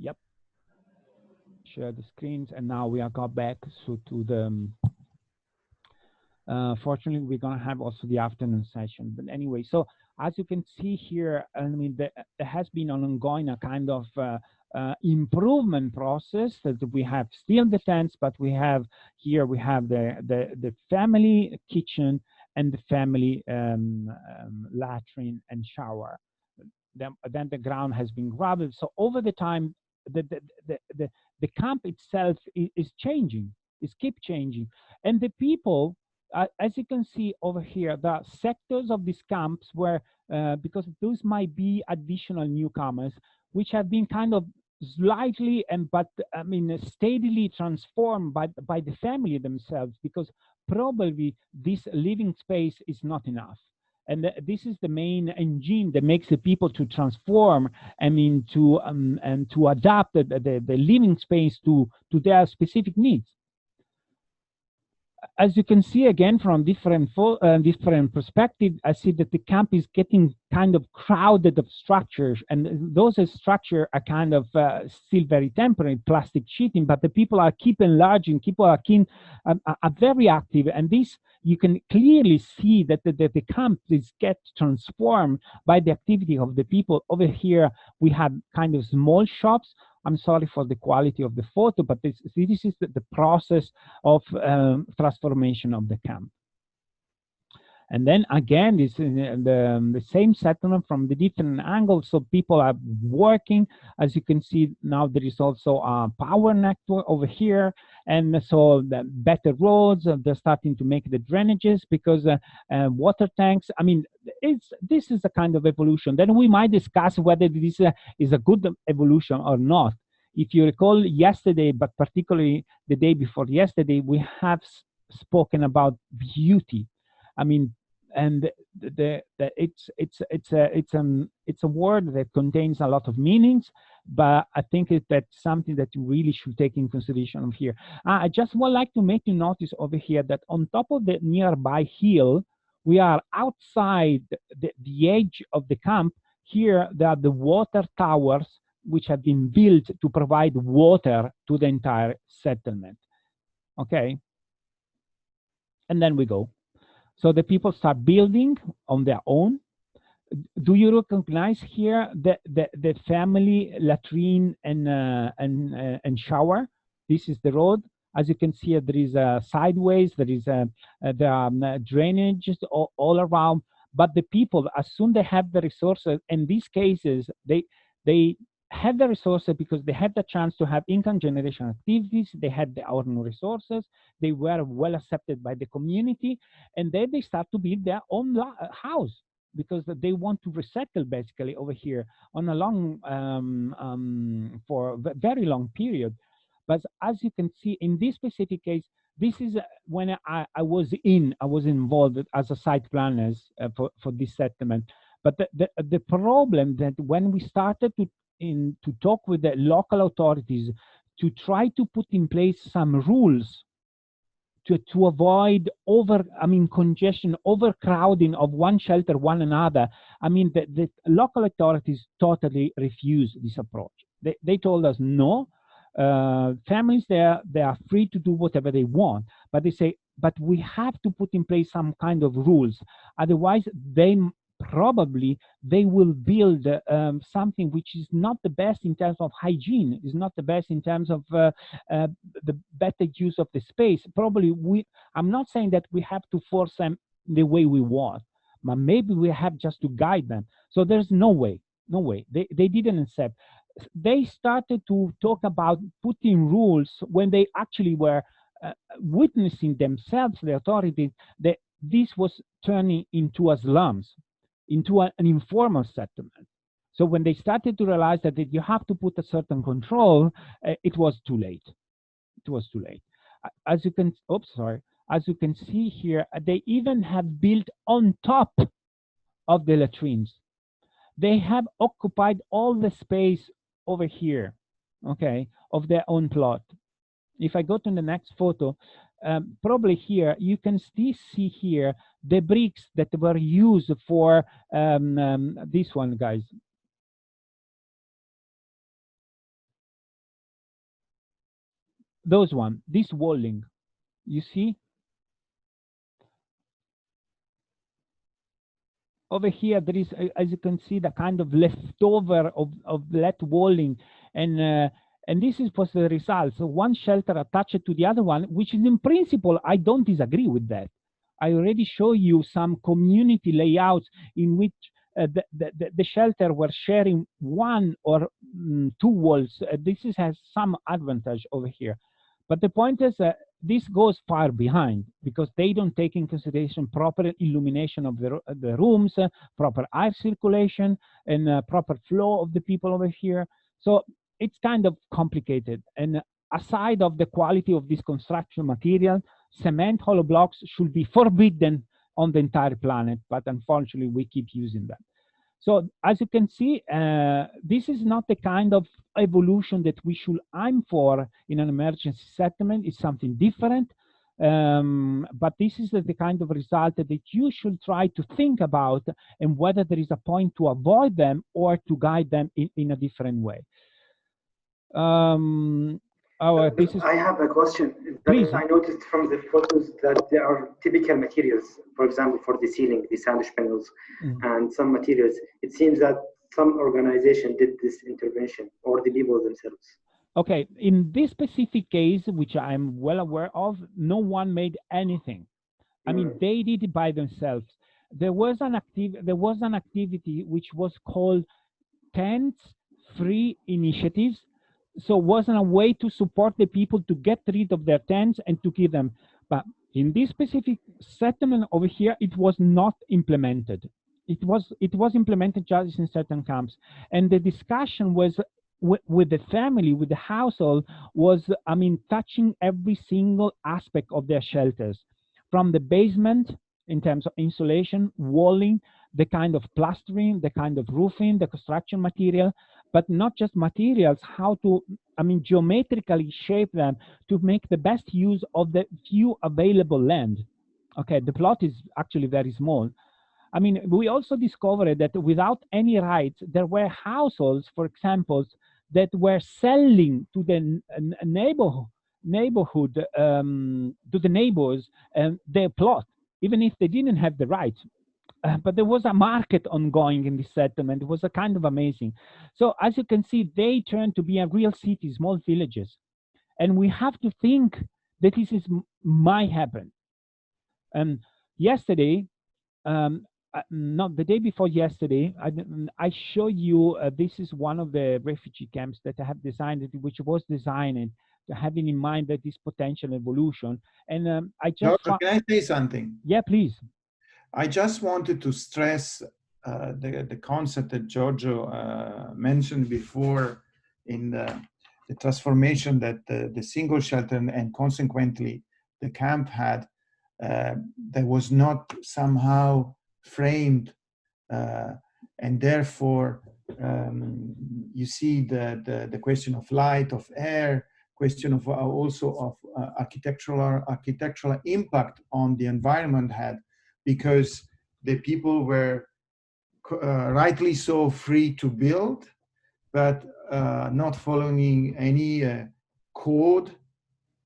Yep, share the screens, and now we are got back so to the. Fortunately, we're gonna have also the afternoon session. But anyway, so as you can see here, I mean, there has been an ongoing a kind of improvement process that we have still the tents, but we have here we have the family kitchen and the family latrine and shower. Then the ground has been gravelled. So over the time, the the the, the, the camp itself is changing. Is keep changing, and the people, as you can see over here, the sectors of these camps were because those might be additional newcomers, which have been kind of slightly and but I mean steadily transformed by the family themselves, because probably this living space is not enough, and this is the main engine that makes the people to transform, I mean, to and to adapt the living space to their specific needs. As you can see again from different perspective, I see that the camp is getting kind of crowded of structures, and those structure are kind of still very temporary, plastic sheeting, but the people are keep enlarging, people are keen, are very active, and this you can clearly see that the camp is get transformed by the activity of the people. Over here we have kind of small shops. I'm sorry for the quality of the photo, but this is the process of transformation of the camp. And then again, this is the same settlement from the different angles. So people are working. As you can see now, there is also a power network over here, and so the better roads. They're starting to make the drainages because water tanks. I mean, this is a kind of evolution. Then we might discuss whether this is a good evolution or not. If you recall yesterday, but particularly the day before yesterday, we have spoken about beauty. I mean, and it's a word that contains a lot of meanings, but I think that's something that you really should take in consideration here. I just would like to make you notice over here that on top of the nearby hill, we are outside the edge of the camp. Here, there are the water towers which have been built to provide water to the entire settlement. Okay, and then we go. So the people start building on their own. Do you recognize here the family latrine and shower? This is the road. As you can see, there is a sideways. There is there are drainages all around. But the people, as soon they have the resources, in these cases, they had the resources because they had the chance to have income generation activities. They had their own resources. They were well accepted by the community, and then they start to build their own house because they want to resettle basically over here on a long for a very long period. But as you can see in this specific case, this is when I was involved as a site planners for this settlement. But the problem that when we started to talk with the local authorities to try to put in place some rules to avoid congestion, overcrowding of one shelter one another. I mean, the local authorities totally refuse this approach. They told us no. Families there, they are free to do whatever they want, but they say, but we have to put in place some kind of rules, otherwise probably they will build something which is not the best in terms of hygiene, is not the best in terms of uh, the better use of the space. Probably I'm not saying that we have to force them the way we want, but maybe we have just to guide them. So there's no way, no way. They didn't accept. They started to talk about putting rules when they actually were witnessing themselves, the authorities, that this was turning into a slums, into an informal settlement. So when they started to realize that you have to put a certain control, it was too late. It was too late. As you can, oops, sorry. As you can see here, they even have built on top of the latrines. They have occupied all the space over here, okay, of their own plot. If I go to the next photo, probably here you can still see here the bricks that were used for this one, guys. those one, this walling, you see over here there is, as you can see, the kind of leftover of that walling, and uh, and this is was the result. So one shelter attached to the other one, which is in principle, I don't disagree with that. I already show you some community layouts in which the shelter were sharing one or two walls. This has some advantage over here, but the point is this goes far behind because they don't take in consideration proper illumination of the rooms, proper air circulation, and proper flow of the people over here. So it's kind of complicated. And aside of the quality of this construction material, cement hollow blocks should be forbidden on the entire planet, but unfortunately we keep using them. So as you can see, this is not the kind of evolution that we should aim for in an emergency settlement. It's something different. But this is the kind of result that you should try to think about, and whether there is a point to avoid them or to guide them in a different way. This is, I have a question that please. I noticed from the photos that there are typical materials, for example, for the ceiling, the sandwich panels, and some materials. It seems that some organization did this intervention, or the people themselves. Okay, in this specific case, which I'm well aware of, no one made anything. I mean, they did it by themselves. There was an activity which was called tents-free initiatives. So it wasn't a way to support the people to get rid of their tents and to give them. But in this specific settlement over here, it was not implemented. It was implemented just in certain camps, and the discussion was with the family, with the household, was, I mean, touching every single aspect of their shelters, from the basement in terms of insulation, walling, the kind of plastering, the kind of roofing, the construction material, but not just materials, how to, I mean, geometrically shape them to make the best use of the few available land. Okay, the plot is actually very small. I mean, we also discovered that without any rights, there were households, for example, that were selling to the neighborhood, to the neighbors, their plot, even if they didn't have the rights. But there was a market ongoing in this settlement. It was a kind of amazing. So as you can see, they turned to be a real city, small villages. And we have to think that this is might happen. Yesterday, not the day before yesterday, I show you, this is one of the refugee camps that I have designed, which was designed having in mind that this potential evolution. And I just... Giorgio, can I say something? Yeah, please. I just wanted to stress the concept that Giorgio mentioned before in the transformation that the single shelter and consequently the camp had, that was not somehow framed, and therefore you see the question of light, of air, question of also of architectural impact on the environment had, because the people were rightly so free to build, but not following any code.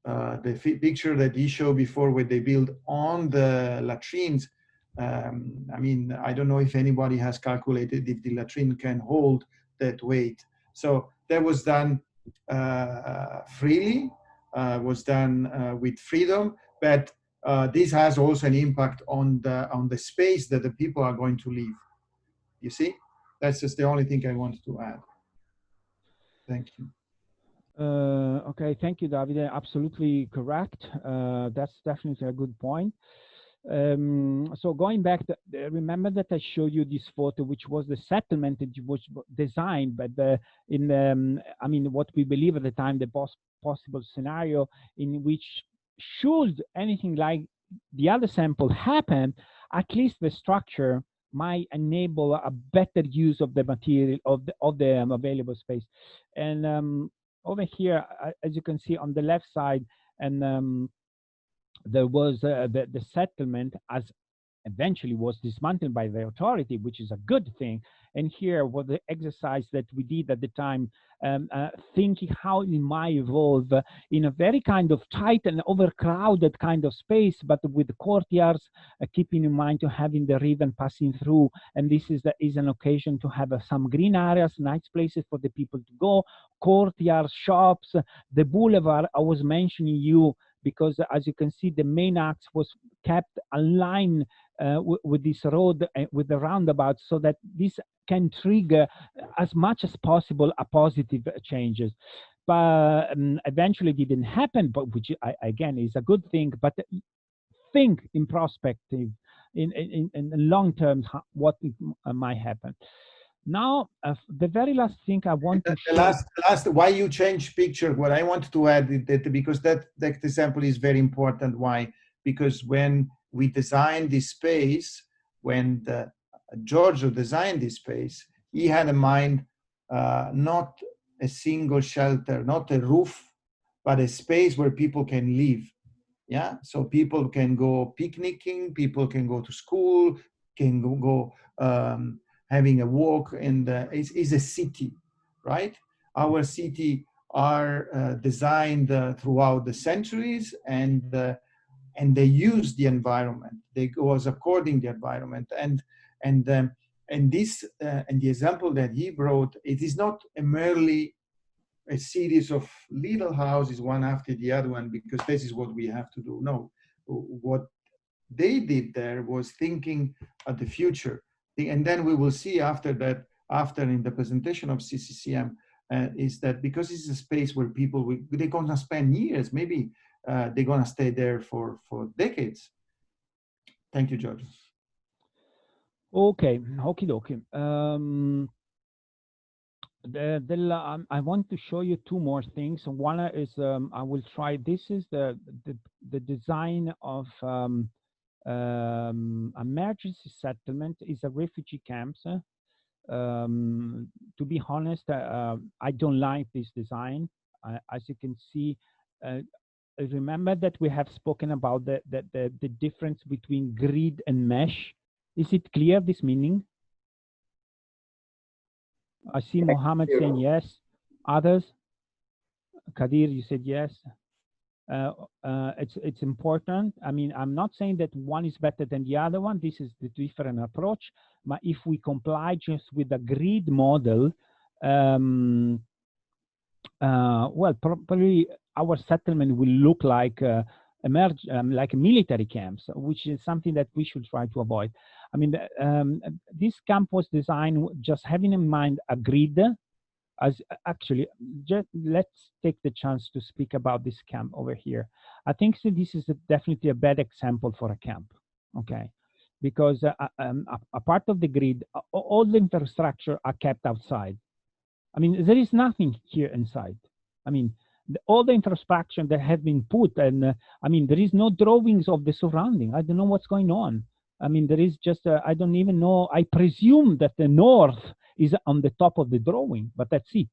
The picture that he showed before where they build on the latrines, I mean, I don't know if anybody has calculated if the latrine can hold that weight. So that was done freely, was done with freedom, but this has also an impact on the space that the people are going to live. You see, that's just the only thing I wanted to add. Thank you. Okay, thank you, Davide. Absolutely correct. That's definitely a good point. So going back, remember that I showed you this photo, which was the settlement that was designed, but I mean, what we believe at the time, the possible scenario in which, should anything like the other sample happen, at least the structure might enable a better use of the material of the available space. And over here, as you can see on the left side, and there was the settlement as eventually was dismantled by the authority, which is a good thing. And here was the exercise that we did at the time, thinking how it might evolve in a very kind of tight and overcrowded kind of space, but with courtyards, keeping in mind to having the river passing through. And this is an occasion to have some green areas, nice places for the people to go, courtyards, shops, the boulevard I was mentioning you, because as you can see, the main axis was kept aligned with this road, with the roundabout, so that this can trigger as much as possible a positive changes. But eventually didn't happen, but which again is a good thing. But think in perspective, in long term, what might happen. Now, the very last thing I want to show. The last, why you change picture, what I want to add is that, because that example is very important. Why? Because when we designed this space, when Giorgio designed this space, he had in mind not a single shelter, not a roof, but a space where people can live. Yeah, so people can go picnicking, people can go to school, can go having a walk, and it's a city, right? Our city are designed throughout the centuries, and they use the environment. They goes according the environment, and this and the example that he brought, it is not merely a series of little houses one after the other one, because this is what we have to do. No, what they did there was thinking of the future. And then we will see after that, after in the presentation of CCCM, is that because it's a space where people, they're going to spend years, maybe they're going to stay there for decades. Thank you, George. Okay, okie dokie. I want to show you two more things. One is I will try. This is the design of emergency settlement. Is a refugee camps. To be honest, I don't like this design. As you can see, remember that we have spoken about the difference between grid and mesh. Is it clear, this meaning? I see Mohammed saying yes. Others? Kadir, you said yes. It's important. I mean, I'm not saying that one is better than the other one. This is the different approach. But if we comply just with the grid model, well, probably our settlement will look like like military camps, which is something that we should try to avoid. I mean, this camp was designed just having in mind a grid. As actually, just let's take the chance to speak about this camp over here. I think this is definitely a bad example for a camp, okay? Because a part of the grid, all the infrastructure are kept outside. I mean, there is nothing here inside. I mean, all the infrastructure that have been put, and I mean, there is no drawings of the surrounding. I don't know what's going on. I mean, there is just, I don't even know. I presume that the north is on the top of the drawing, but that's it.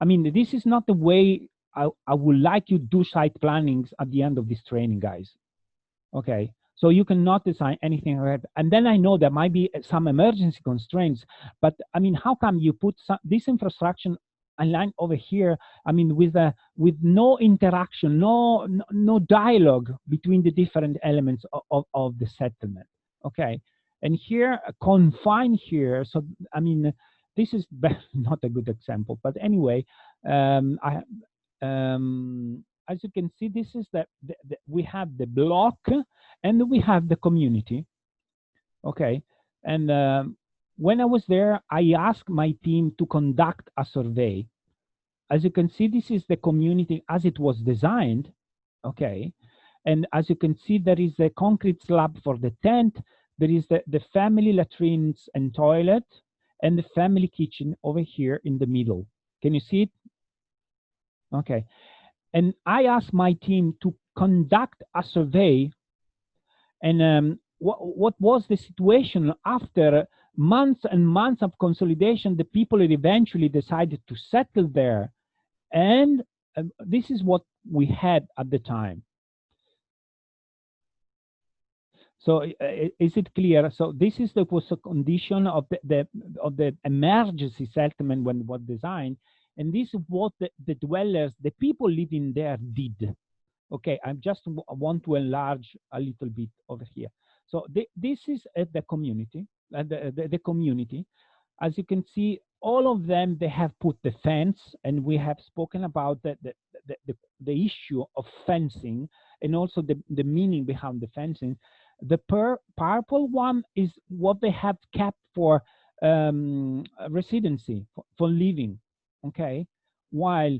I mean, this is not the way I would like you to do site plannings at the end of this training, guys. Okay, so you cannot design anything like that. And then I know there might be some emergency constraints, but I mean, how come you put this infrastructure aligned over here? I mean, with no interaction, no dialogue between the different elements of the settlement. Okay, and here confined here. So I mean, this is not a good example, but anyway, as you can see, this is we have the block and we have the community. Okay, and when I was there, I asked my team to conduct a survey. As you can see, this is the community as it was designed. Okay, and as you can see, there is a concrete slab for the tent. There is the family latrines and toilet, and the family kitchen over here in the middle. Can you see it? Okay. And I asked my team to conduct a survey. And what was the situation after months and months of consolidation? The people had eventually decided to settle there. And this is what we had at the time. So is it clear? So this is the was a condition of the emergency settlement when it was designed, and this is what the dwellers, the people living there, did. Okay, I just want to enlarge a little bit over here. So this is the community, the community. As you can see, all of them, they have put the fence, and we have spoken about the issue of fencing, and also the meaning behind the fencing. The purple one is what they have kept for residency, for living, okay? While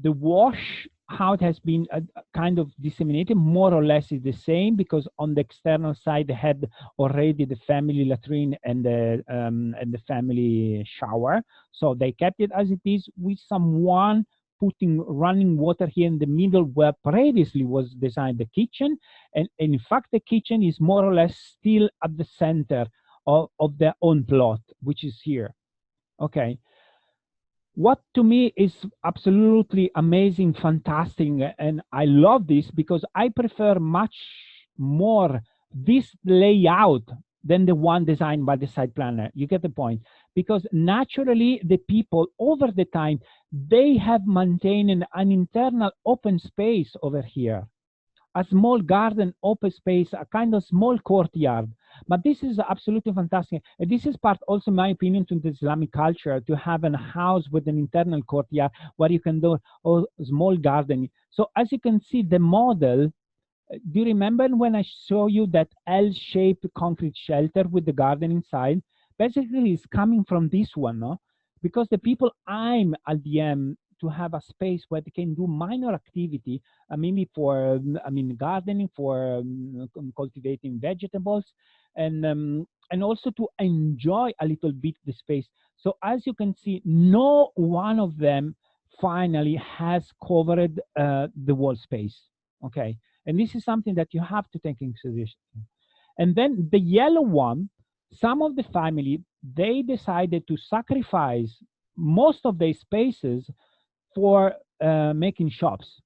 the wash, how it has been kind of disseminated, more or less is the same, because on the external side they had already the family latrine and the family shower, so they kept it as it is, with someone putting running water here in the middle where previously was designed the kitchen, and in fact the kitchen is more or less still at the center of their own plot, which is here. Okay, what to me is absolutely amazing, fantastic, and I love this because I prefer much more this layout than the one designed by the site planner. You get the point? Because naturally the people over the time, they have maintained an internal open space over here, a small garden, open space, a kind of small courtyard. But this is absolutely fantastic. And this is part also, in my opinion, to the Islamic culture, to have a house with an internal courtyard where you can do a small garden. So as you can see, the model, do you remember when I show you that L-shaped concrete shelter with the garden inside? Basically, it's coming from this one, no? Because the people aim at the end to have a space where they can do minor activity, maybe for, gardening, for cultivating vegetables, and also to enjoy a little bit the space. So as you can see, no one of them finally has covered the wall space. Okay, and this is something that you have to take into consideration. And then the yellow one, some of the family, they decided to sacrifice most of their spaces for making shops.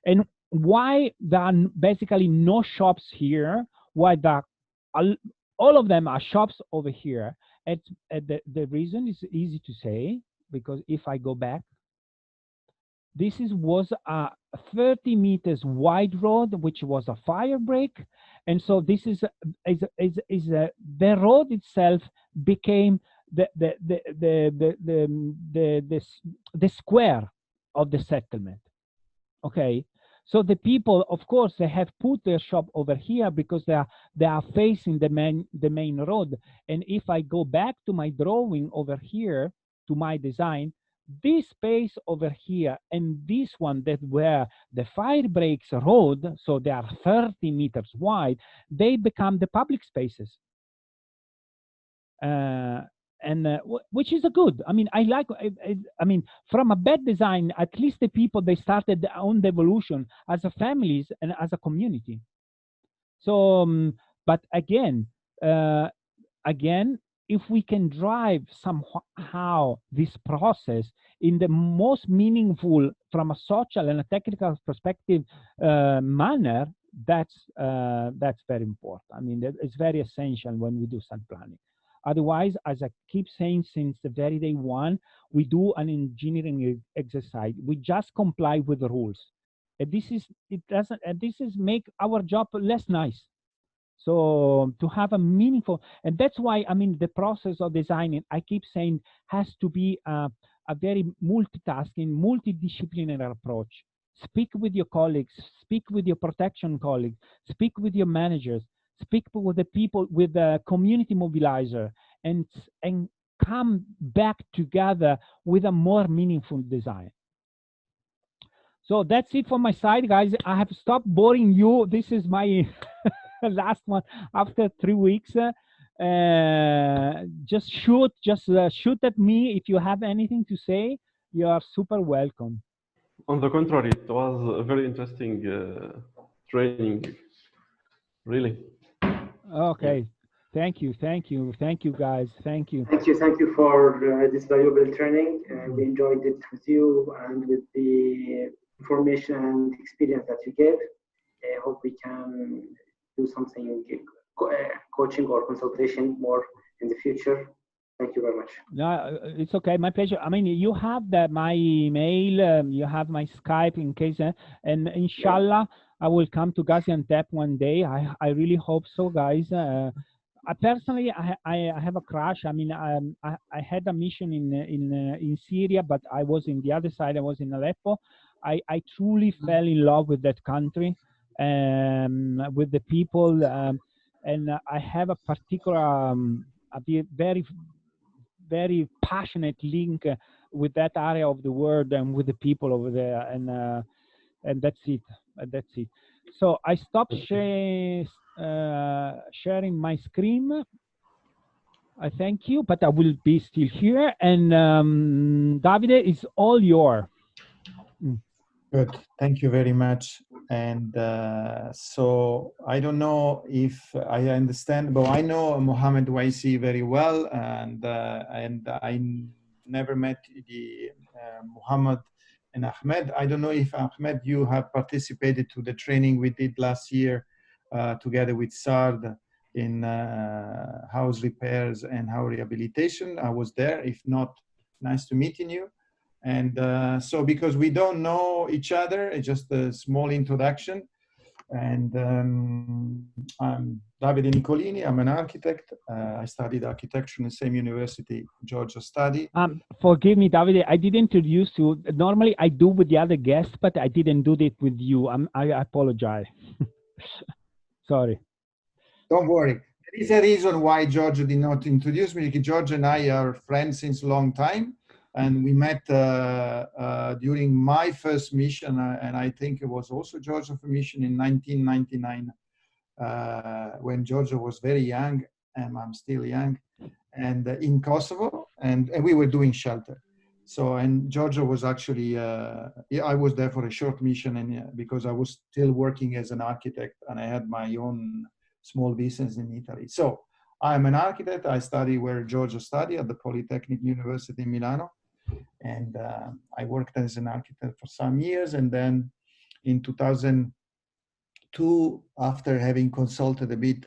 And why there are basically no shops here, why there are, all of them are shops over here. And the reason is easy to say, because if I go back, this was a 30 meters wide road, which was a fire break. And so this is the road itself became the square of the settlement. Okay, so the people, of course, they have put their shop over here because they are facing the main road. And if I go back to my drawing over here, to my design, this space over here and this one that were the fire breaks road, so they are 30 meters wide, they become the public spaces. Which is a good. I mean, I like. I mean, from a bad design, at least the people, they started their own evolution as a families and as a community. So, but again, if we can drive somehow this process in the most meaningful, from a social and a technical perspective manner, that's very important. I mean, it's very essential when we do site planning. Otherwise, as I keep saying since the very day one, we do an engineering exercise. We just comply with the rules. And this is make our job less nice. So to have a meaningful, and that's why, I mean, the process of designing, I keep saying, has to be a very multitasking, multidisciplinary approach. Speak with your colleagues, speak with your protection colleagues, speak with your managers, speak with the people, with the community mobilizer, and come back together with a more meaningful design. So that's it from my side, guys. I have stopped boring you. This is my last one after 3 weeks. Just shoot at me if you have anything to say. You are super welcome. On the contrary, it was a very interesting training. Really. Okay. Thank you, guys. Thank you. Thank you for this valuable training. We enjoyed it with you and with the information and experience that you gave. I hope we can do something coaching or consultation more in the future. Thank you very much. No, it's okay. My pleasure. I mean, you have my email, you have my Skype in case, and inshallah, I will come to Gaziantep one day. I really hope so, guys. I personally, I have a crush. I mean, I had a mission in Syria, but I was in the other side. I was in Aleppo. I truly fell in love with that country, with the people, and I have a particular, very passionate link with that area of the world and with the people over there, and that's it. That's it. So I stopped sharing my screen. I thank you, but I will be still here. And Davide, it's all yours. Good. Thank you very much. And so I don't know if I understand, but I know Mohammed Waisi very well, and I never met the Mohammed and Ahmed. I don't know if Ahmed, you have participated to the training we did last year together with SARD in house repairs and house rehabilitation. I was there. If not, nice to meeting you. And so because we don't know each other, it's just a small introduction. And I'm Davide Nicolini. I'm an architect. I studied architecture in the same university, Georgia study. Forgive me, Davide, I didn't introduce you. Normally I do with the other guests, but I didn't do it with you. I apologize. Sorry. Don't worry. There is a reason why Georgia did not introduce me. Georgia and I are friends since a long time. And we met during my first mission, and I think it was also Georgia's mission in 1999, when Georgia was very young, and I'm still young, and in Kosovo, and we were doing shelter. So, and Georgia was actually, I was there for a short mission, and because I was still working as an architect, and I had my own small business in Italy. So, I'm an architect. I study where Georgia studied at the Polytechnic University in Milano. And I worked as an architect for some years. And then in 2002, after having consulted a bit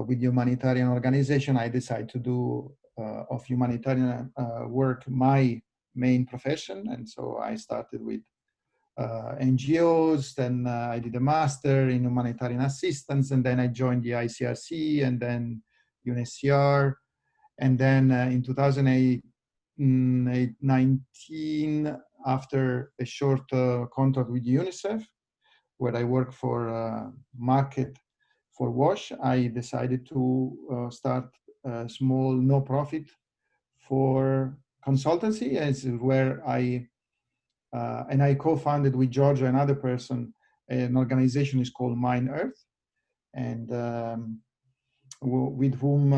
with humanitarian organization, I decided to do of humanitarian work my main profession. And so I started with NGOs, then I did a master in humanitarian assistance, and then I joined the ICRC and then UNHCR. And then in 2019, after a short contract with UNICEF, where I work for Market for Wash, I decided to start a small no-profit for consultancy, as where I co-founded with Georgia, another person, an organization is called Mine Earth, and with whom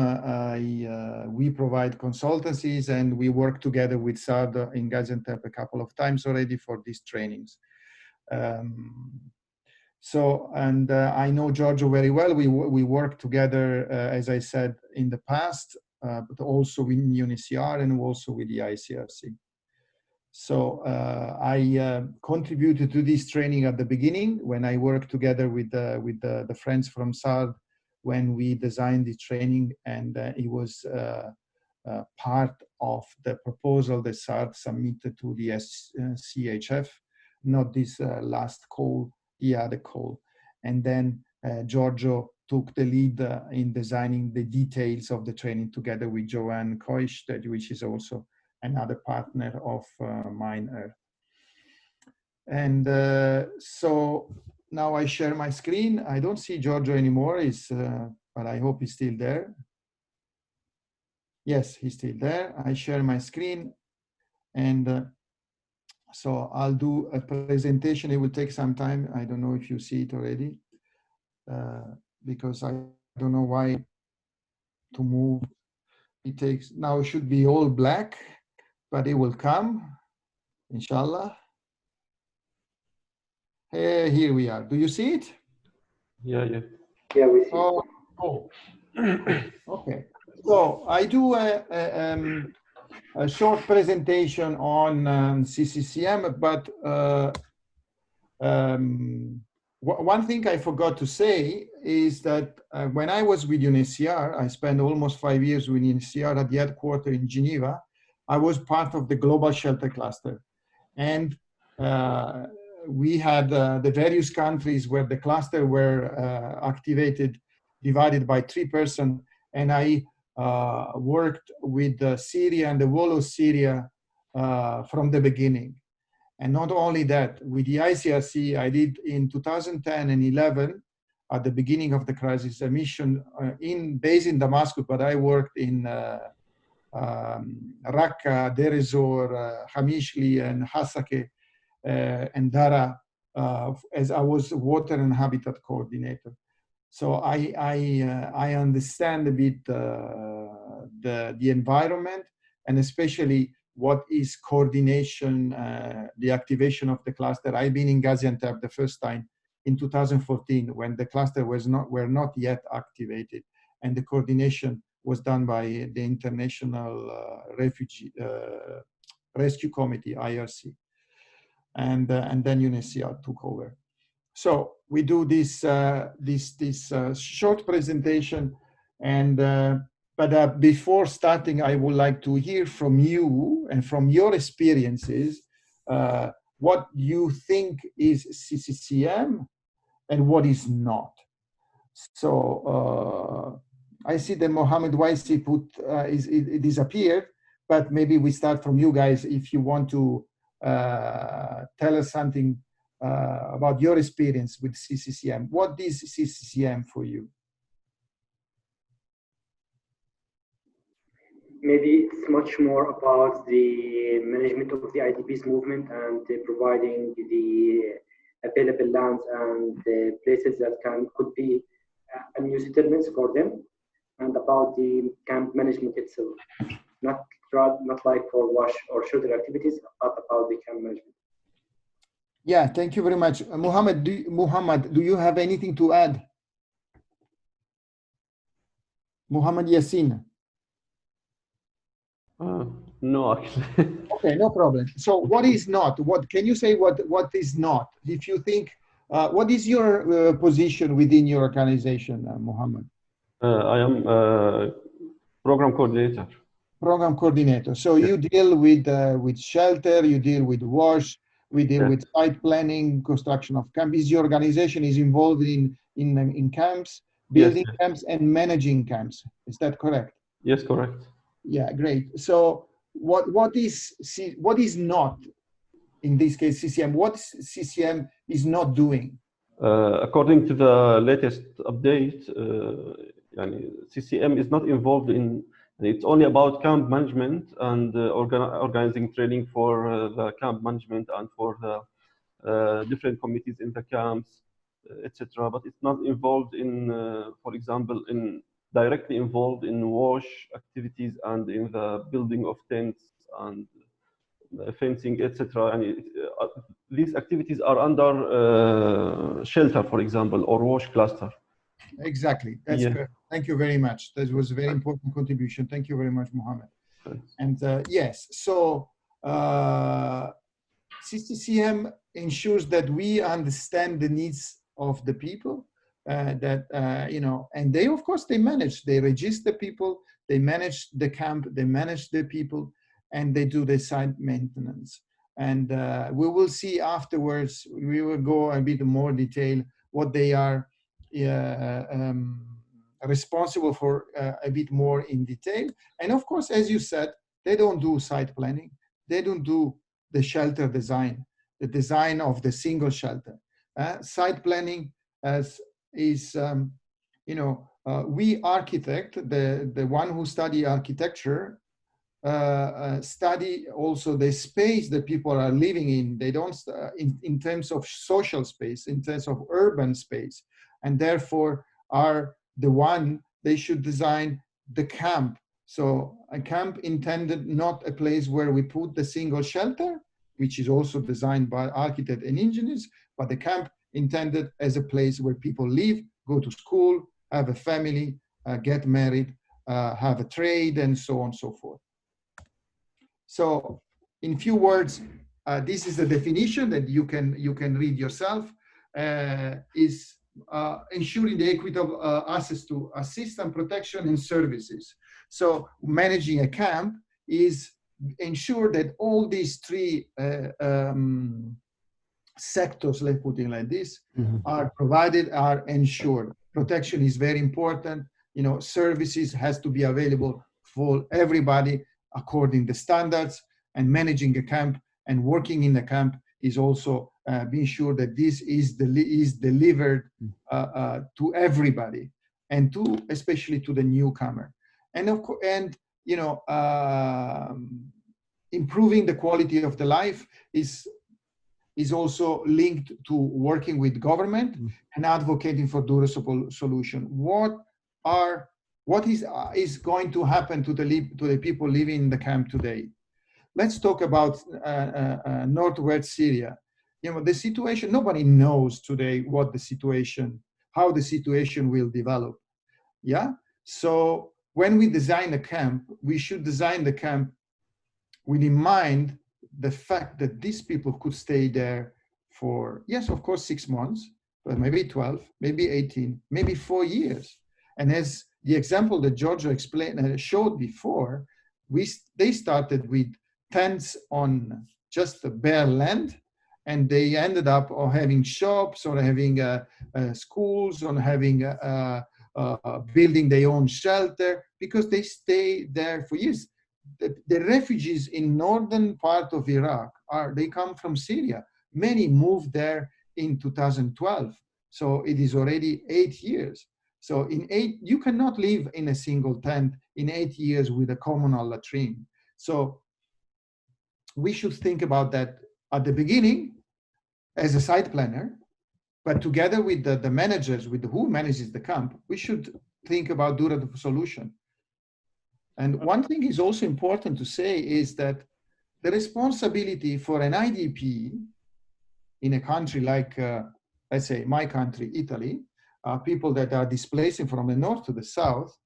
we provide consultancies, and we work together with SARD in Gaziantep a couple of times already for these trainings. I know Georgia very well. We work together, as I said, in the past, but also with UNHCR and also with the ICRC. So I contributed to this training at the beginning when I worked together with the friends from SARD when we designed the training, and it was part of the proposal that SARD submitted to the CHF, not this last call, the other call. And then Giorgio took the lead in designing the details of the training together with Joanne Koish, which is also another partner of Mine Earth. And so now I share my screen. I don't see Giorgio anymore, but I hope he's still there. Yes, he's still there. I share my screen, and so I'll do a presentation. It will take some time. I don't know if you see it already, because I don't know why to move. It takes, now it should be all black, but it will come, inshallah. Hey, here we are. Do you see it? Yeah, we see. Oh, okay. So I do a short presentation on CCCM, but One thing I forgot to say is that when I was with UNHCR, I spent almost 5 years with UNHCR at the headquarters in Geneva. I was part of the global shelter cluster. And we had the various countries where the cluster were activated, divided by 3 persons. And I worked with Syria and the whole of Syria from the beginning. And not only that, with the ICRC, I did in 2010 and 11, at the beginning of the crisis, a mission based in Damascus, but I worked in Raqqa, Deir ez-Zor, Hamishli, and Hasake, and Dara, as I was water and habitat coordinator. So I understand a bit the environment, and especially what is coordination, the activation of the cluster. I've been in Gaziantep the first time in 2014 when the cluster were not yet activated, and the coordination was done by the International Refugee Rescue Committee, IRC, and then UNHCR took over. So we do this short presentation, and but before starting, I would like to hear from you and from your experiences what you think is CCCM and what is not. So I see that Mohammed Waisi it disappeared, but maybe we start from you guys if you want to tell us something about your experience with CCCM. What is CCCM for you? Maybe it's much more about the management of the IDPs movement and providing the available lands and the places that could be new settlements for them, and about the camp management itself. Not like for wash or shelter activities, but about the camp management. Yeah, thank you very much. Muhammad, do you have anything to add? Muhammad Yassin. No, actually. Okay, no problem. So what is not? What can you say what is not? If you think, what is your position within your organization, Muhammad? I am program coordinator. Program coordinator. So you deal with shelter, you deal with wash, we deal with site planning, construction of camps. Your organization is involved in camps, building camps, and managing camps. Is that correct? Yes, correct. Yeah, great. So what is not, in this case, CCM? What CCM is not doing? According to the latest update, CCM is not involved in. It's only about camp management and organizing training for the camp management and for the different committees in the camps, etc. But it's not involved in, for example, directly involved in wash activities and in the building of tents and fencing, etc. And these activities are under shelter, for example, or wash cluster. Exactly. That's correct. Thank you very much. That was a very important contribution. Thank you very much, Mohammed. Thanks. And yes, so CCCM ensures that we understand the needs of the people, and they, of course, they register people, they manage the camp, they manage the people, and they do the site maintenance. And we will see afterwards, we will go a bit more detail what they are responsible for a bit more in detail. And of course, as you said, they don't do site planning. They don't do the shelter design, the design of the single shelter. Site planning we architect, the one who study architecture, study also the space that people are living in. They don't, in terms of social space, in terms of urban space, and therefore are the one they should design the camp. So a camp intended not a place where we put the single shelter, which is also designed by architects and engineers, but the camp intended as a place where people live, go to school, have a family, get married, have a trade, and so on and so forth. So in few words, this is the definition that you can read yourself. is ensuring the equitable access to assistance, protection, and services. So managing a camp is ensure that all these three sectors, let's put it like this, are provided, are ensured. Protection is very important. You know, services has to be available for everybody according to standards, and managing a camp and working in the camp is also being sure that this is delivered to everybody, and to especially to the newcomer, and of course, and you know, improving the quality of the life is also linked to working with government and advocating for durable solution. What is going to happen to the people living in the camp today? Let's talk about northwest Syria. You know, the situation, nobody knows today what the situation, how the situation will develop. Yeah. So when we design a camp, we should design the camp with in mind the fact that these people could stay there for, yes, of course, 6 months, but maybe 12, maybe 18, maybe 4 years. And as the example that Giorgio showed before, they started with tents on just the bare land, and they ended up having shops, or having schools, or having building their own shelter, because they stay there for years. The refugees in northern part of Iraq they come from Syria. Many moved there in 2012, so it is already 8 years. So you cannot live in a single tent in 8 years with a communal latrine. So we should think about that at the beginning as a site planner, but together with the managers, with who manages the camp, we should think about durable solution. And one thing is also important to say is that the responsibility for an IDP in a country like, let's say, my country, Italy, people that are displacing from the north to the south,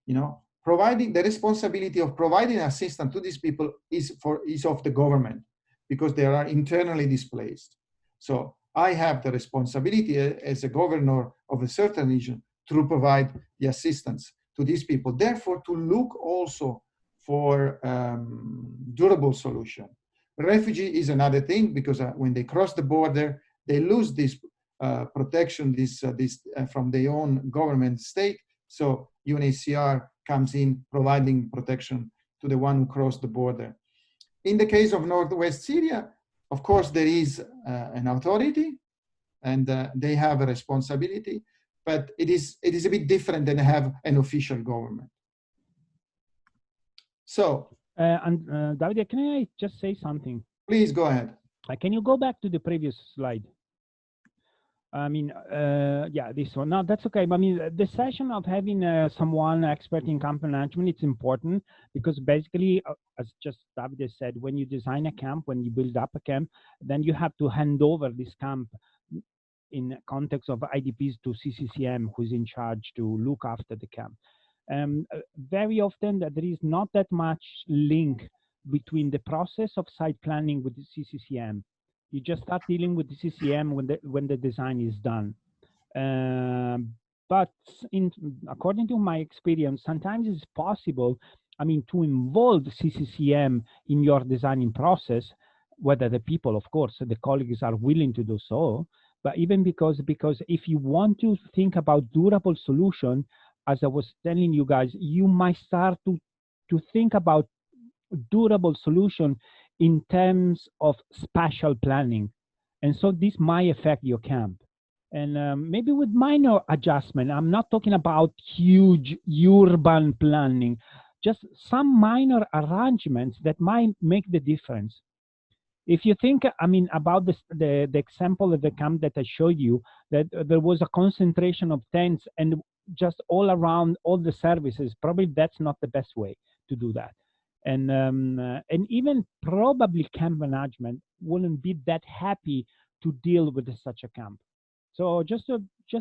you know, providing the responsibility of providing assistance to these people is of the government, because they are internally displaced. So I have the responsibility as a governor of a certain region to provide the assistance to these people. Therefore, to look also for durable solution. Refugee is another thing, because when they cross the border, they lose this protection, from their own government state. So UNHCR comes in providing protection to the one who crossed the border. In the case of Northwest Syria, of course, there is an authority, and they have a responsibility, but it is a bit different than have an official government. So, Davide, can I just say something? Please go ahead. Can you go back to the previous slide? I mean, yeah, this one. No, that's okay. I mean, the session of having someone expert in camp management, it's important, because basically, as just Davide said, when you design a camp, when you build up a camp, then you have to hand over this camp in context of IDPs to CCCM, who's in charge to look after the camp. Very often there is not that much link between the process of site planning with the CCCM. You just start dealing with the CCM when the design is done. But according to my experience, sometimes it's possible, I mean, to involve CCCM in your designing process, whether the people, of course, the colleagues are willing to do so, but even because if you want to think about durable solution, as I was telling you guys, you might start to think about durable solution in terms of spatial planning. And so this might affect your camp. And maybe with minor adjustment, I'm not talking about huge urban planning, just some minor arrangements that might make the difference. If you think, I mean, about the example of the camp that I showed you, that there was a concentration of tents and just all around all the services, probably that's not the best way to do that. And even probably camp management wouldn't be that happy to deal with such a camp. So just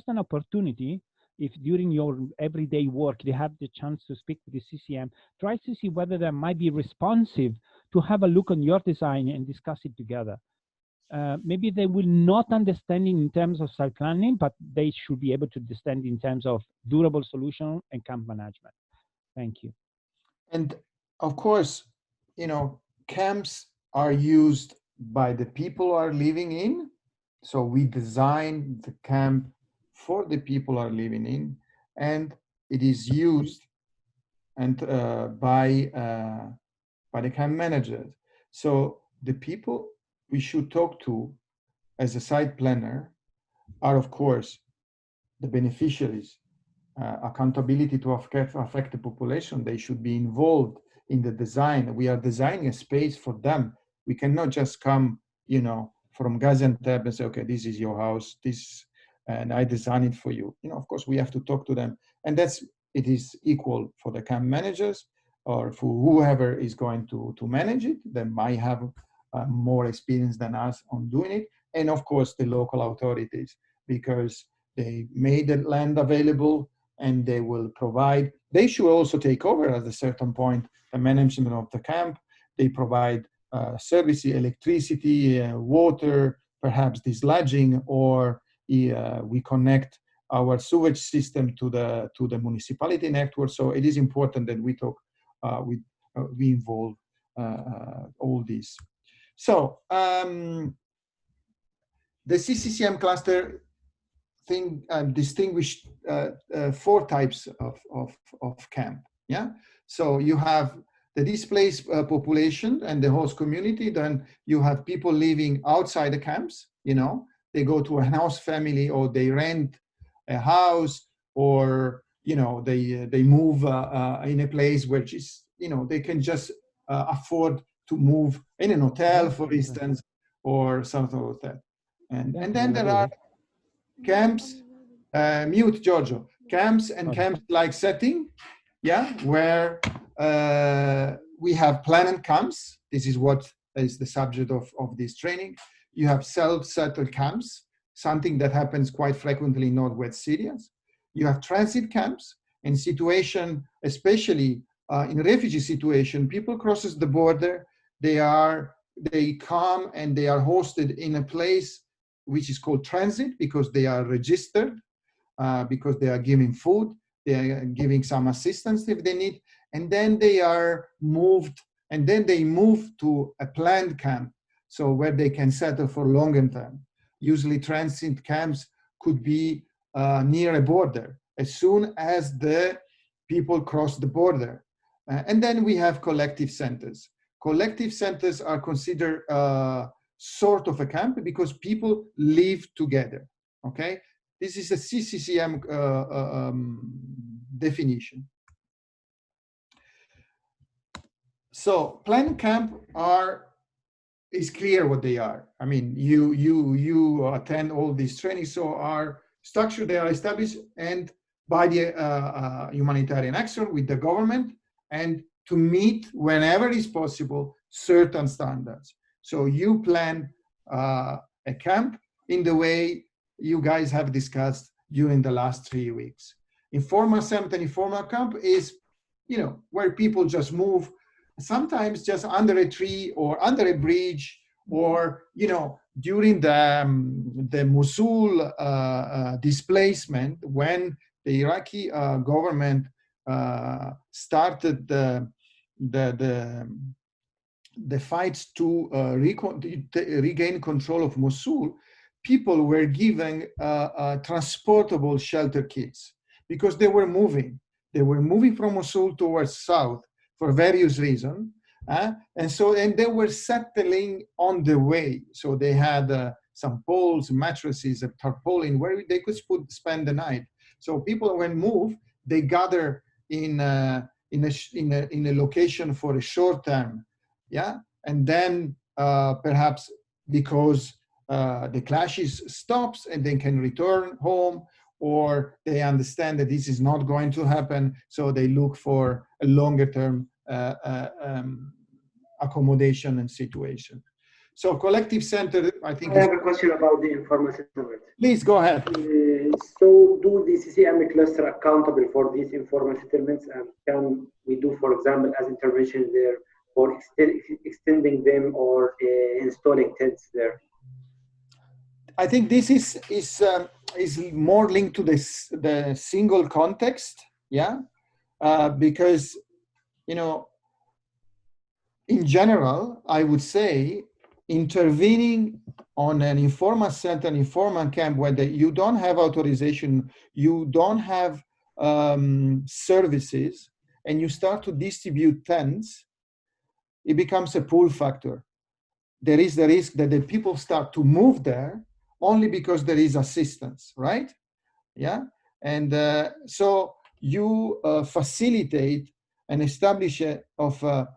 an opportunity, if during your everyday work you have the chance to speak with the CCM, try to see whether they might be responsive to have a look on your design and discuss it together. maybe they will not understand in terms of site planning, but they should be able to understand in terms of durable solution and camp management. Thank you. And of course, camps are used by the people who are living in. So we design the camp for the people who are living in, and it is used and by the camp managers. So the people we should talk to as a site planner are, of course, the beneficiaries. Accountability to affect the population. They should be involved in the design. We are designing a space for them. We cannot just come, from Gaziantep and say, okay, this is your house, and I design it for you. Of course, we have to talk to them. And it is equal for the camp managers or for whoever is going to manage it. They might have more experience than us on doing it. And of course, the local authorities, because they made the land available and they will provide. They should also take over at a certain point the management of the camp. They provide services, electricity, water, perhaps dislodging, or we connect our sewage system to the municipality network. So it is important that we talk, we involve all these. So the CCCM cluster distinguished 4 types of camp. Yeah. So you have the displaced population and the host community. Then you have people living outside the camps. They go to a house family, or they rent a house, or they move in a place where they can just afford to move in an hotel, for instance, or something like that. And then there are camps, mute Giorgio, camps and camp-like setting, where we have planned camps. This is what is the subject of this training. You have self-settled camps, something that happens quite frequently in northwest Syria. You have transit camps, in situation, especially in refugee situation, people crosses the border, they come and they are hosted in a place which is called transit, because they are registered, because they are giving food, they are giving some assistance if they need, and then they are moved, and then they move to a planned camp, so where they can settle for longer term. Usually transit camps could be near a border, as soon as the people cross the border. And then we have collective centers. Collective centers are considered sort of a camp because people live together, okay? This is a CCCM definition. So planned camp is clear what they are. I mean, you attend all these trainings, so our structure, they are established and by the humanitarian action with the government, and to meet whenever is possible certain standards. So you plan a camp in the way you guys have discussed during the last 3 weeks. Informal camp and informal camp is, where people just move, sometimes just under a tree or under a bridge, or, during the Mosul displacement, when the Iraqi government started the fights to regain control of Mosul, people were given transportable shelter kits because they were moving. They were moving from Mosul towards south for various reasons. And they were settling on the way. So they had some poles, mattresses, a tarpaulin where they could spend the night. So people, when move, they gather in a location for a short term. Yeah, and then perhaps because the clashes stops and they can return home, or they understand that this is not going to happen, so they look for a longer term accommodation and situation. So collective center, I think. I have a question about the informal settlement. Please go ahead. So do the CCM cluster accountable for these informal settlements, and can we do, for example, as intervention there, or extending them, or installing tents there? I think this is more linked to the single context, yeah, because in general, I would say intervening on an informal center, an informal camp where you don't have authorization, you don't have services, and you start to distribute tents, it becomes a pull factor. There is the risk that the people start to move there only because there is assistance, right? Yeah, and so you facilitate and establish of a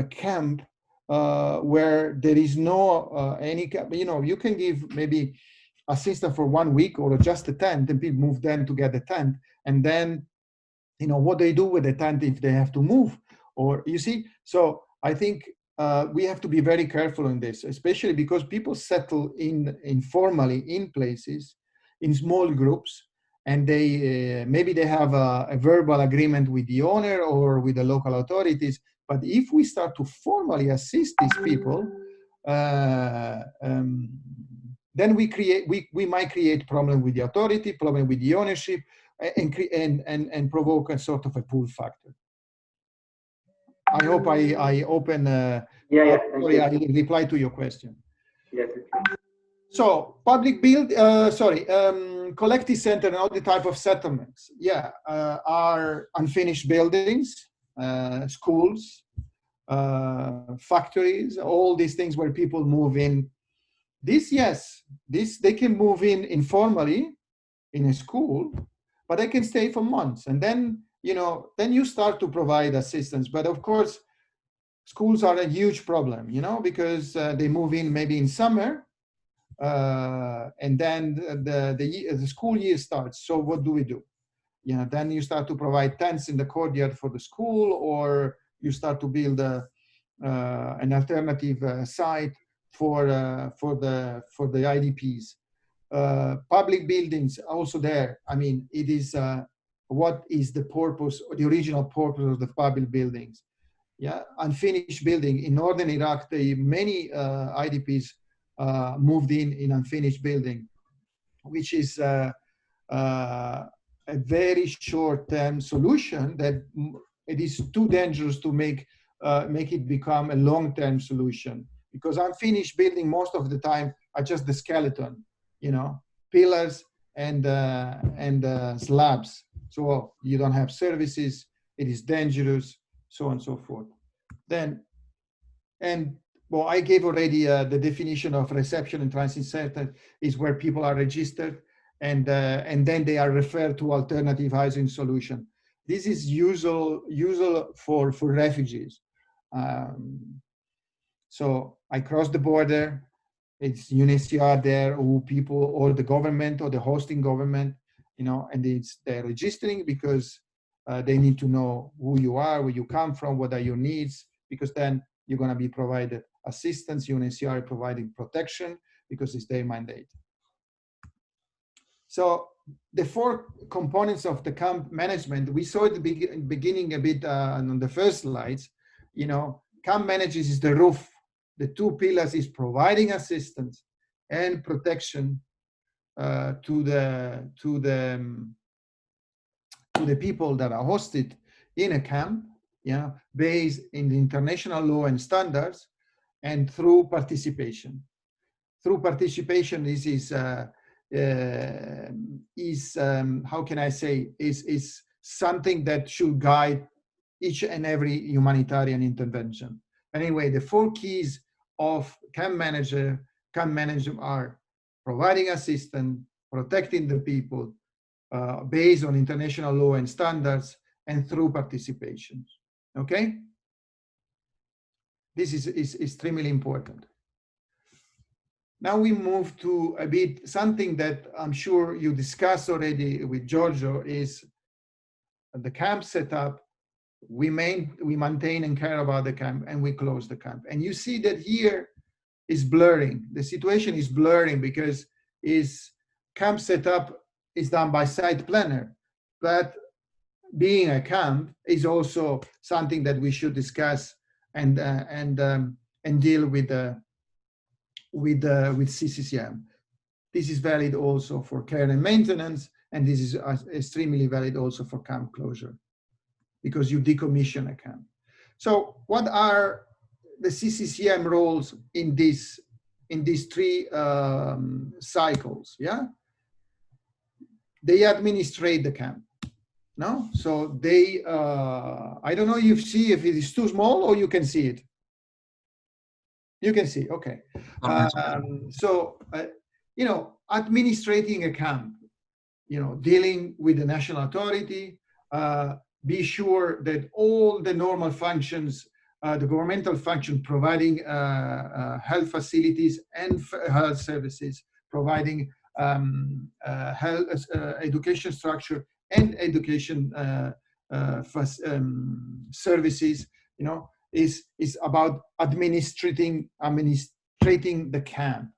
camp where there is no any, you can give maybe assistance for 1 week or just a tent, and people move then to get the tent, and then what they do with the tent if they have to move, or you see. So I think we have to be very careful in this, especially because people settle informally in places in small groups, and they maybe they have a verbal agreement with the owner or with the local authorities. But if we start to formally assist these people, then we might create problem with the authority, problem with the ownership, and provoke a sort of a pull factor. I hope I open. Yeah. Sorry, I reply to your question. Yes. So public collective center and all the type of settlements, are unfinished buildings, schools, factories, all these things where people move in. They can move in informally in a school, but they can stay for months, and then you start to provide assistance. But of course, schools are a huge problem, because they move in maybe in summer, and then the school year starts. So what do we do? Then you start to provide tents in the courtyard for the school, or you start to build an alternative site for the IDPs. Public buildings also there. I mean, it is what is the purpose, the original purpose of the public buildings? Unfinished building in northern Iraq. Many IDPs moved in unfinished building, which is a very short-term solution that it is too dangerous to make it become a long-term solution, because unfinished building most of the time are just the skeleton, pillars and slabs. So you don't have services, it is dangerous, so on and so forth. I gave already the definition of reception and transit center is where people are registered, and then they are referred to alternative housing solution. This is usual for refugees. So I cross the border, it's UNHCR there, or the government or the hosting government, and they're registering because they need to know who you are, where you come from, what are your needs, because then you're going to be provided assistance. UNHCR providing protection because it's their mandate. So the 4 components of the camp management, we saw at the beginning a bit on the first slides. Camp managers is the roof. The 2 pillars is providing assistance and protection to the people that are hosted in a camp, based in the international law and standards, and through participation. Through participation, this is how can I say, is something that should guide each and every humanitarian intervention. Anyway, the 4 keys of camp manager are providing assistance, protecting the people based on international law and standards, and through participation. Okay? This is extremely important. Now we move to a bit something that I'm sure you discussed already with Giorgio, is the camp setup. We maintain and care about the camp, and we close the camp. And you see that here is blurring. The situation is blurring because camp setup is done by site planner, but being a camp is also something that we should discuss and deal with CCCM. This is valid also for care and maintenance, and this is extremely valid also for camp closure, because you decommission a camp. So what are the CCCM roles in these three cycles? Yeah, they administrate the camp. No, so they I don't know if you see if it is too small or you can see it. You can see, okay. You know, administrating a camp, you know, dealing with the national authority, be sure that all the normal functions, the governmental function, providing health facilities and health services, providing health education structure and education services, you know, is about administrating the camp.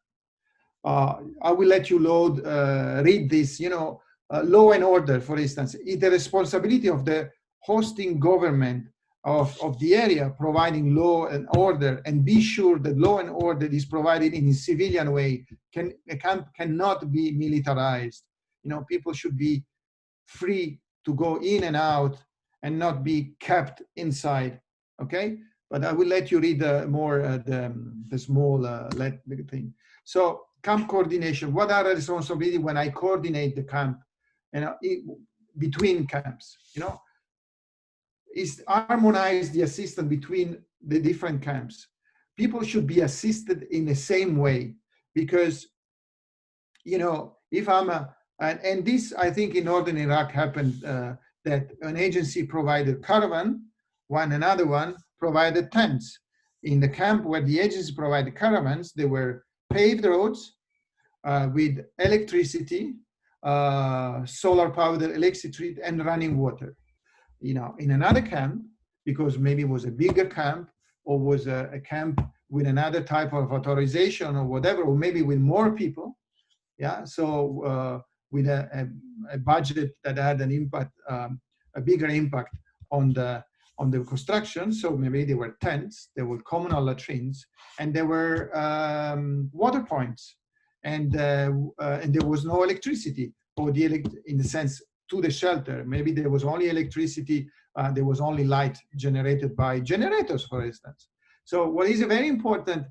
I will let you read this. You know, law and order, for instance, is the responsibility of the hosting government of the area, providing law and order, and be sure that law and order is provided in a civilian way. A camp cannot be militarized. You know, people should be free to go in and out and not be kept inside. Okay, but I will let you read the small thing. So camp coordination. What are the responsibilities when I coordinate the camp and between camps? You know, is harmonize the assistance between the different camps. People should be assisted in the same way, because, you know, if I'm and this, I think, in northern Iraq happened, that an agency provided caravan, another one provided tents. In the camp where the agency provided caravans, they were paved roads with electricity, solar powered electricity, and running water. You know, in another camp, because maybe it was a bigger camp, or was a camp with another type of authorization or whatever, or maybe with more people, yeah. So with a budget that had an impact, a bigger impact on the construction. So maybe there were tents, there were communal latrines, and there were water points, and there was no electricity, or in the sense to the shelter. Maybe there was only electricity, there was only light generated by generators, for instance. So what is very important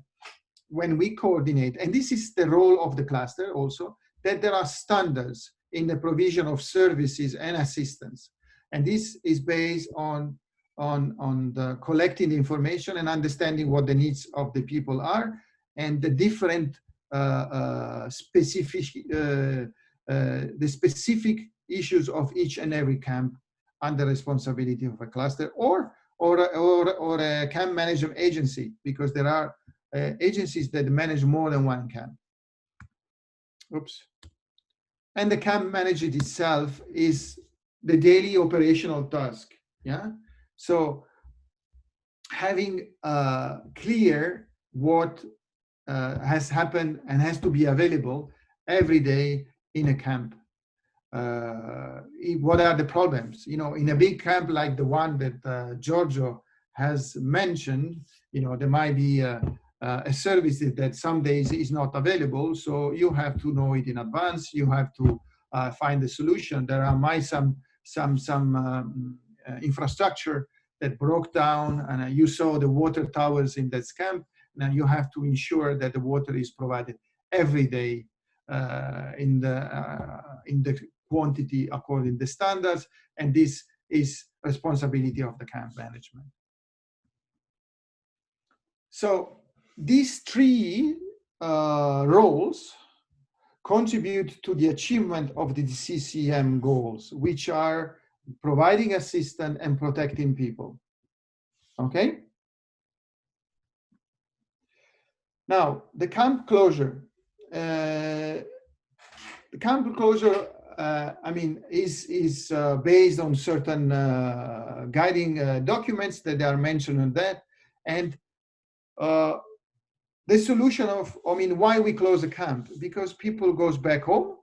when we coordinate, and this is the role of the cluster also, that there are standards in the provision of services and assistance. And this is based on the collecting the information and understanding what the needs of the people are, and the different specific issues of each and every camp under responsibility of a cluster or a camp management agency, because there are agencies that manage more than one camp. Oops. And the camp manager itself is the daily operational task. Yeah. So having clear what has happened and has to be available every day in a camp. What are the problems? You know, in a big camp like the one that Giorgio has mentioned, you know, there might be a service that some days is not available, so you have to know it in advance. You have to find a solution. There are some infrastructure that broke down, and you saw the water towers in that camp. Now you have to ensure that the water is provided every day in the quantity according to the standards, and this is responsibility of the camp management. So these three roles contribute to the achievement of the CCM goals, which are providing assistance and protecting people. Okay? Now, the camp closure. The camp closure, I mean, is based on certain guiding documents that are mentioned on that, and the solution of, I mean, why we close a camp? Because people goes back home,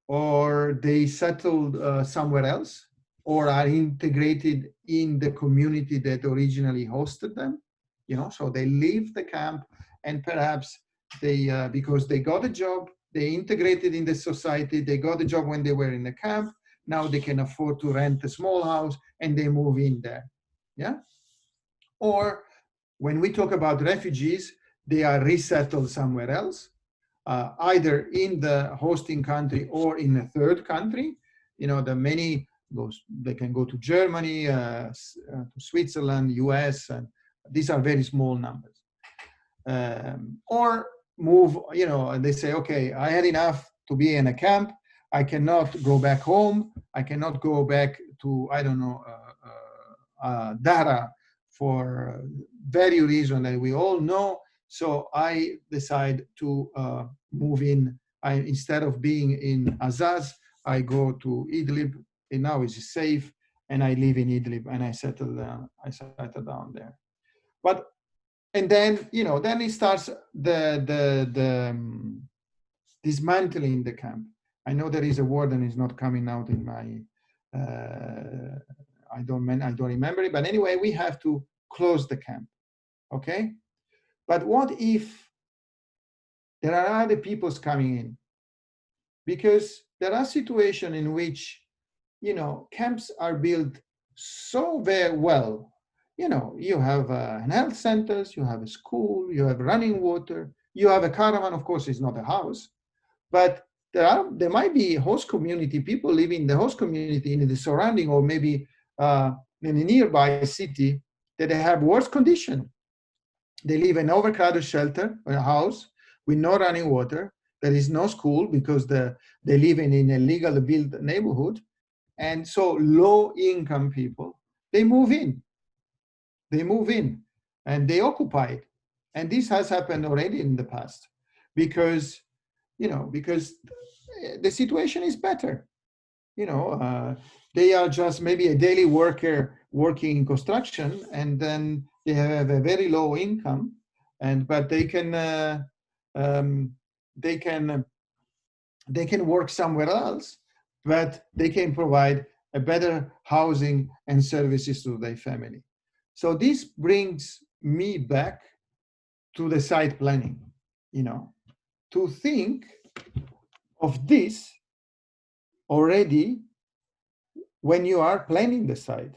or they settled somewhere else, or are integrated in the community that originally hosted them. You know, so they leave the camp, and perhaps because they got a job, they integrated in the society, they got a job when they were in the camp. Now they can afford to rent a small house and they move in there. Yeah. Or when we talk about refugees, they are resettled somewhere else, either in the hosting country or in a third country. You know, the many goes, they can go to Germany, to Switzerland, US, and these are very small numbers. Or move, you know, and they say, okay, I had enough to be in a camp. I cannot go back home. I cannot go back to, I don't know, Dara for very reason that we all know. So I decide to move in. Instead of being in Azaz, I go to Idlib, and now it's safe, and I live in Idlib, and I settle down. I settle down there. But and then, you know, then it starts the dismantling the camp. I know there is a word and it's not coming out in my. I don't remember it, but anyway, we have to close the camp. Okay, but what if there are other peoples coming in? Because there are situations in which, you know, camps are built so very well. You know, you have an health centers, you have a school, you have running water, you have a caravan. Of course, it's not a house, but there might be host community, people living in the host community in the surrounding, or maybe in a nearby city, that they have worse condition. They live in an overcrowded shelter or a house with no running water. There is no school because they live in an illegal built neighborhood. And so low-income people, they move in. They move in and they occupy it. And this has happened already in the past because, you know, because the situation is better. You know, they are just maybe a daily worker working in construction, and then they have a very low income, but they can work somewhere else, but they can provide a better housing and services to their family. So this brings me back to the site planning, you know, to think of this already when you are planning the site.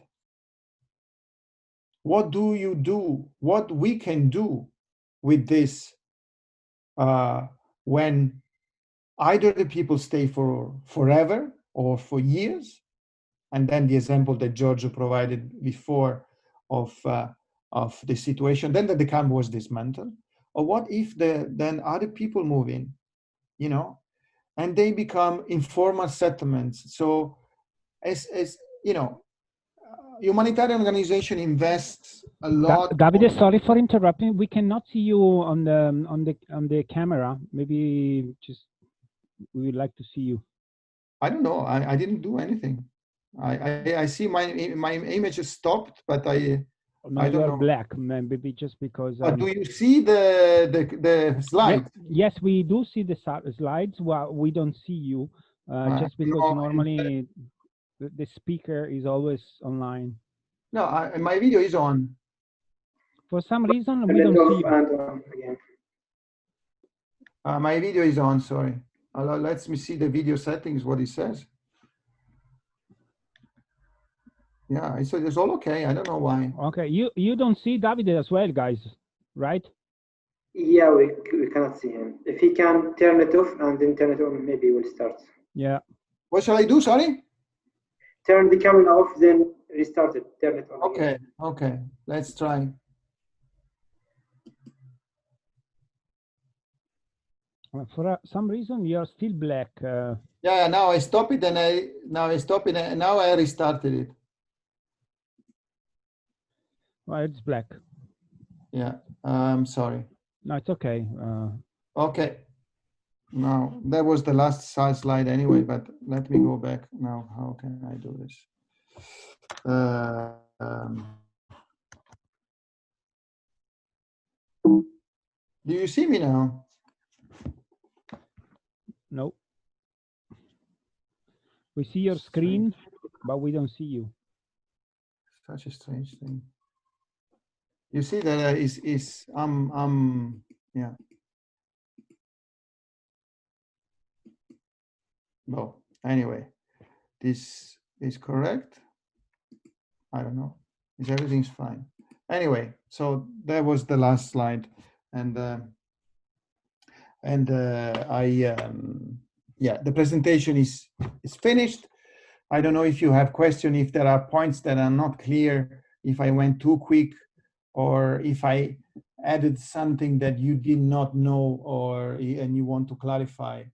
What do you do? What we can do with this when either the people stay for forever or for years, and then the example that Giorgio provided before of the situation, then the camp was dismantled. Or what if then other people move in, you know, and they become informal settlements? So as you know, humanitarian organization invests a lot. Davide, sorry for interrupting. We cannot see you on the camera. Maybe just we would like to see you. I don't know. I didn't do anything. I see my image is stopped, but I don't know. Black, maybe just because. But do you see the slide? Yes, we do see the slides. Well, we don't see you, just because normally the speaker is always online. No, my video is on. For some reason, we don't see you. My video is on, sorry. Let me see the video settings, what it says. Yeah, it's all okay. I don't know why. Okay, you don't see Davide as well, guys, right? Yeah, we cannot see him. If he can turn it off and then turn it on, maybe we'll start. Yeah. What shall I do, sorry? Turn the camera off, then restart it. Turn it on. Okay, okay. Let's try. For some reason, you're still black. Yeah, now I stop it and now I restarted it. Well, it's black. Yeah, I'm sorry. No, it's okay. Okay. Now, that was the last slide anyway, but let me go back now. How can I do this? Do you see me now? No. We see your screen, but we don't see you. Such a strange thing. You see that yeah. Well, anyway, this is correct. I don't know. Is everything's fine? Anyway, so that was the last slide, and yeah, the presentation is finished. I don't know if you have questions, if there are points that are not clear, if I went too quick, or if I added something that you did not know, or and you want to clarify.